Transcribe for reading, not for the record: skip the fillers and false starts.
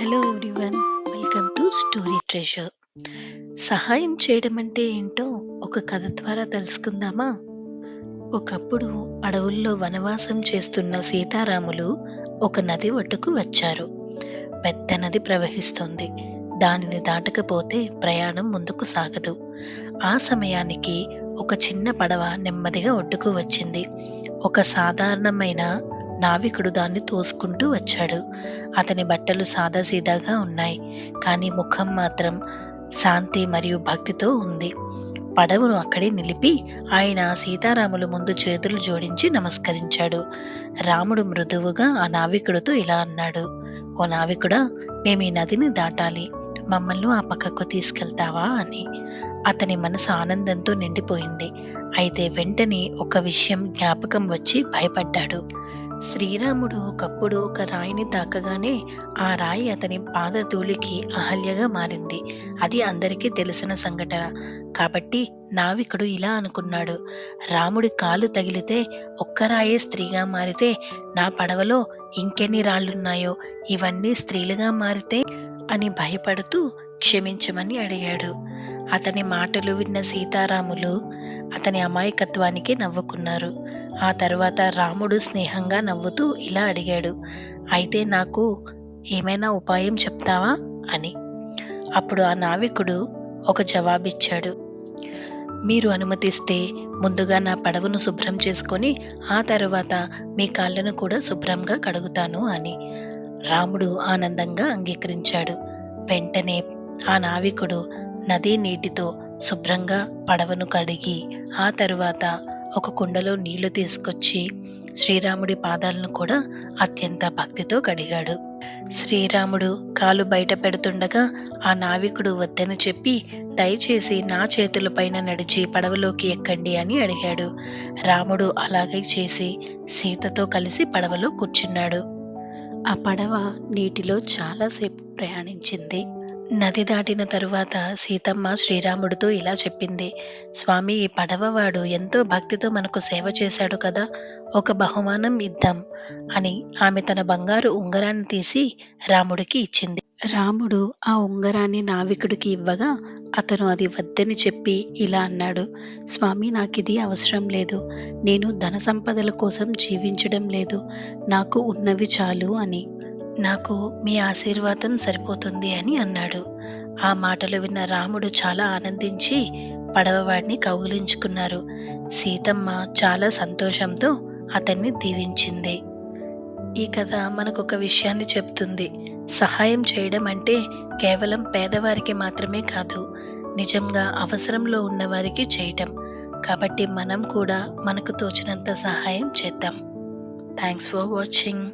Hello everyone, welcome to story treasure. సహాయం చేయడం అంటే ఏంటో ఒక కథ ద్వారా తెలుసుకుందామా? ఒకప్పుడు అడవుల్లో వనవాసం చేస్తున్న సీతారాములు ఒక నది ఒడ్డుకు వచ్చారు. పెద్ద నది ప్రవహిస్తుంది. దానిని దాటకపోతే ప్రయాణం ముందుకు సాగదు. ఆ సమయానికి ఒక చిన్న పడవ నెమ్మదిగా ఒడ్డుకు వచ్చింది. ఒక సాధారణమైన నావికుడు దాన్ని తోసుకుంటూ వచ్చాడు. అతని బట్టలు సాదాసీదాగా ఉన్నాయి, కానీ ముఖం మాత్రం శాంతి మరియు భక్తితో ఉంది. పడవను అక్కడే నిలిపి ఆయన సీతారాముల ముందు చేతులు జోడించి నమస్కరించాడు. రాముడు మృదువుగా ఆ నావికుడితో ఇలా అన్నాడు: ఓ నావికుడా, మేము ఈ నదిని దాటాలి, మమ్మల్ని ఆ పక్కకు తీసుకెళ్తావా అని. అతని మనసు ఆనందంతో నిండిపోయింది. అయితే వెంటనే ఒక విషయం జ్ఞాపకం వచ్చి భయపడ్డాడు. శ్రీరాముడు ఒకప్పుడు ఒక రాయిని తాకగానే ఆ రాయి అతని పాదధూళికి అహల్యగా మారింది. అది అందరికీ తెలిసిన సంఘటన. కాబట్టి నావికుడు ఇలా అనుకున్నాడు: రాముడి కాలు తగిలితే ఒక్క రాయే స్త్రీగా మారితే నా పడవలో ఇంకెన్ని రాళ్లున్నాయో, ఇవన్నీ స్త్రీలుగా మారితే అని భయపడుతూ క్షమించమని అడిగాడు. అతని మాటలు విన్న సీతారాములు అతని అమాయకత్వానికి నవ్వుకున్నారు. ఆ తర్వాత రాముడు స్నేహంగా నవ్వుతూ ఇలా అడిగాడు: అయితే నాకు ఏమైనా ఉపాయం చెప్తావా అని. అప్పుడు ఆ నావికుడు ఒక జవాబిచ్చాడు: మీరు అనుమతిస్తే ముందుగా నా పడవను శుభ్రం చేసుకొని ఆ తరువాత మీ కాళ్ళను కూడా శుభ్రంగా కడుగుతాను అని. రాముడు ఆనందంగా అంగీకరించాడు. వెంటనే ఆ నావికుడు నదీ నీటితో శుభ్రంగా పడవను కడిగి ఆ తరువాత ఒక కుండలో నీళ్లు తీసుకొచ్చి శ్రీరాముడి పాదాలను కూడా అత్యంత భక్తితో కడిగాడు. శ్రీరాముడు కాలు బయట పెడుతుండగా ఆ నావికుడు వద్దని చెప్పి, దయచేసి నా చేతులపైన నడిచి పడవలోకి ఎక్కండి అని అడిగాడు. రాముడు అలాగే చేసి సీతతో కలిసి పడవలో కూర్చున్నాడు. ఆ పడవ నీటిలో చాలాసేపు ప్రయాణించింది. నది దాటిన తరువాత సీతమ్మ శ్రీరాముడితో ఇలా చెప్పింది: స్వామి, ఈ పడవవాడు ఎంతో భక్తితో మనకు సేవ చేశాడు కదా, ఒక బహుమానం ఇద్దాం అని ఆమె తన బంగారు ఉంగరాన్ని తీసి రాముడికి ఇచ్చింది. రాముడు ఆ ఉంగరాన్ని నావికుడికి ఇవ్వగా అతను అది వద్దని చెప్పి ఇలా అన్నాడు: స్వామి, నాకిది అవసరం లేదు. నేను ధన సంపదల కోసం జీవించడం లేదు. నాకు ఉన్నవి చాలు అని. నాకు మీ ఆశీర్వాదం సరిపోతుంది అని అన్నాడు. ఆ మాటలు విన్న రాముడు చాలా ఆనందించి పడవవాడిని కౌగిలించుకున్నారు. సీతమ్మ చాలా సంతోషంతో అతన్ని దీవించింది. ఈ కథ మనకొక విషయాన్ని చెప్తుంది: సహాయం చేయడం అంటే కేవలం పేదవారికి మాత్రమే కాదు, నిజంగా అవసరంలో ఉన్నవారికి చేయటం. కాబట్టి మనం కూడా మనకు తోచినంత సహాయం చేద్దాం. Thanks for watching.